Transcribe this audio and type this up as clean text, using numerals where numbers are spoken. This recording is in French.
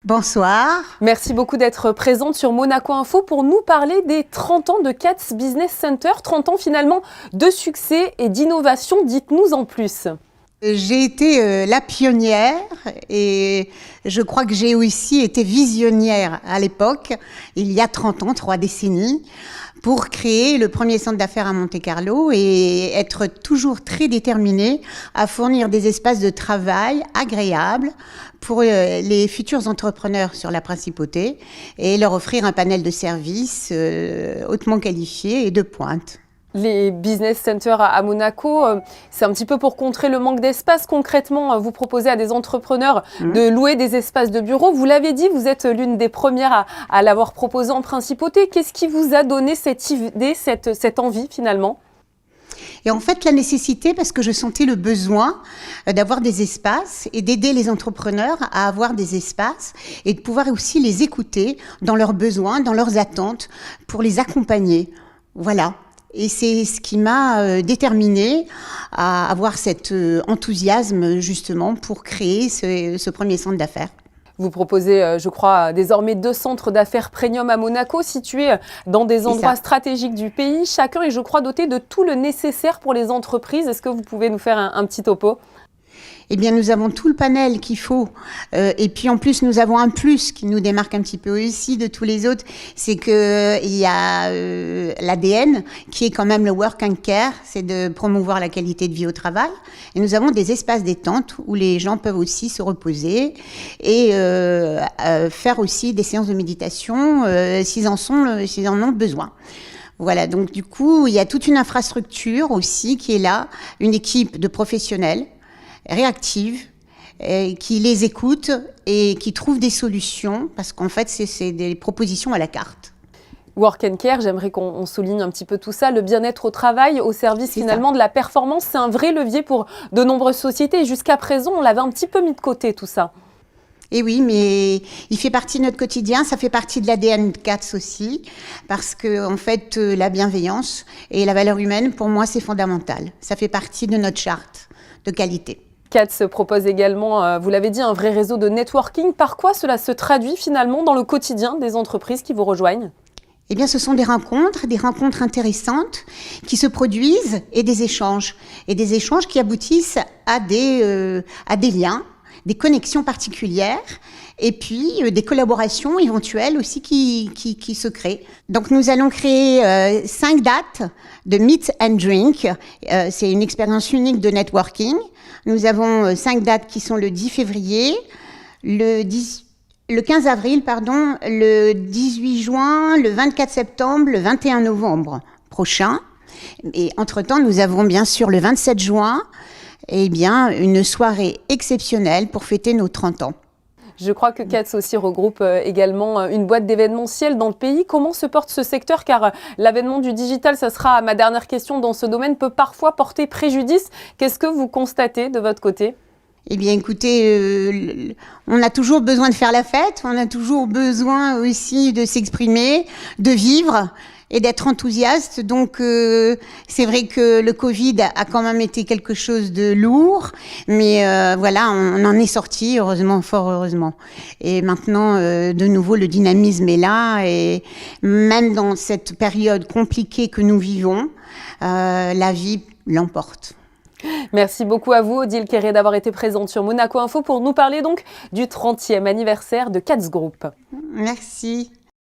Bonsoir. Merci beaucoup d'être présente sur Monaco Info pour nous parler des 30 ans de Katz Business Center. 30 ans finalement de succès et d'innovation. Dites-nous en plus. J'ai été la pionnière et je crois que j'ai aussi été visionnaire à l'époque, il y a 30 ans, 3 décennies, pour créer le premier centre d'affaires à Monte-Carlo et être toujours très déterminée à fournir des espaces de travail agréables pour les futurs entrepreneurs sur la principauté et leur offrir un panel de services hautement qualifiés et de pointe. Les business centers à Monaco, c'est un petit peu pour contrer le manque d'espace. Concrètement, vous proposez à des entrepreneurs de louer des espaces de bureau. Vous l'avez dit, vous êtes l'une des premières à l'avoir proposé en principauté. Qu'est-ce qui vous a donné cette idée, cette envie finalement ? Et en fait, la nécessité, parce que je sentais le besoin d'avoir des espaces et d'aider les entrepreneurs à avoir des espaces et de pouvoir aussi les écouter dans leurs besoins, dans leurs attentes, pour les accompagner. Voilà. Et c'est ce qui m'a déterminée à avoir cet enthousiasme justement pour créer ce premier centre d'affaires. Vous proposez, je crois, désormais 2 centres d'affaires premium à Monaco, situés dans des endroits stratégiques du pays. Chacun est, je crois, doté de tout le nécessaire pour les entreprises. Est-ce que vous pouvez nous faire un petit topo ? Eh bien, nous avons tout le panel qu'il faut. Et puis, en plus, nous avons un plus qui nous démarque un petit peu aussi de tous les autres. C'est que il y a l'ADN, qui est quand même le work and care. C'est de promouvoir la qualité de vie au travail. Et nous avons des espaces détente où les gens peuvent aussi se reposer et faire aussi des séances de méditation s'ils en ont besoin. Voilà, donc du coup, il y a toute une infrastructure aussi qui est là, une équipe de professionnels réactive, qui les écoute et qui trouve des solutions, parce qu'en fait, c'est des propositions à la carte. Work and Care, j'aimerais qu'on souligne un petit peu tout ça, le bien-être au travail, au service finalement de la performance, c'est un vrai levier pour de nombreuses sociétés. Et jusqu'à présent, on l'avait un petit peu mis de côté, tout ça. Et oui, mais il fait partie de notre quotidien, ça fait partie de l'ADN de Katz aussi, parce que en fait, la bienveillance et la valeur humaine, pour moi, c'est fondamental. Ça fait partie de notre charte de qualité. Katz propose également, vous l'avez dit, un vrai réseau de networking. Par quoi cela se traduit finalement dans le quotidien des entreprises qui vous rejoignent ? Eh bien, ce sont des rencontres intéressantes qui se produisent et des échanges qui aboutissent à des liens, des connexions particulières et puis des collaborations éventuelles aussi qui se créent. Donc nous allons créer 5 dates de Meet and Drink. C'est une expérience unique de networking. Nous avons 5 dates qui sont le 10 février, le 15 avril, le 18 juin, le 24 septembre, le 21 novembre prochain. Et entre-temps, nous avons bien sûr le 27 juin, une soirée exceptionnelle pour fêter nos 30 ans. Je crois que Katz aussi regroupe également une boîte d'événementiel dans le pays. Comment se porte ce secteur ? Car l'avènement du digital, ça sera ma dernière question dans ce domaine, peut parfois porter préjudice. Qu'est-ce que vous constatez de votre côté ? Eh bien, écoutez, on a toujours besoin de faire la fête, on a toujours besoin aussi de s'exprimer, de vivre et d'être enthousiaste. Donc, c'est vrai que le Covid a quand même été quelque chose de lourd, mais voilà, on en est sorti, heureusement, fort heureusement. Et maintenant, de nouveau, le dynamisme est là, et même dans cette période compliquée que nous vivons, la vie l'emporte. Merci beaucoup à vous, Odile Quéré, d'avoir été présente sur Monaco Info pour nous parler donc du 30e anniversaire de Katz Group. Merci.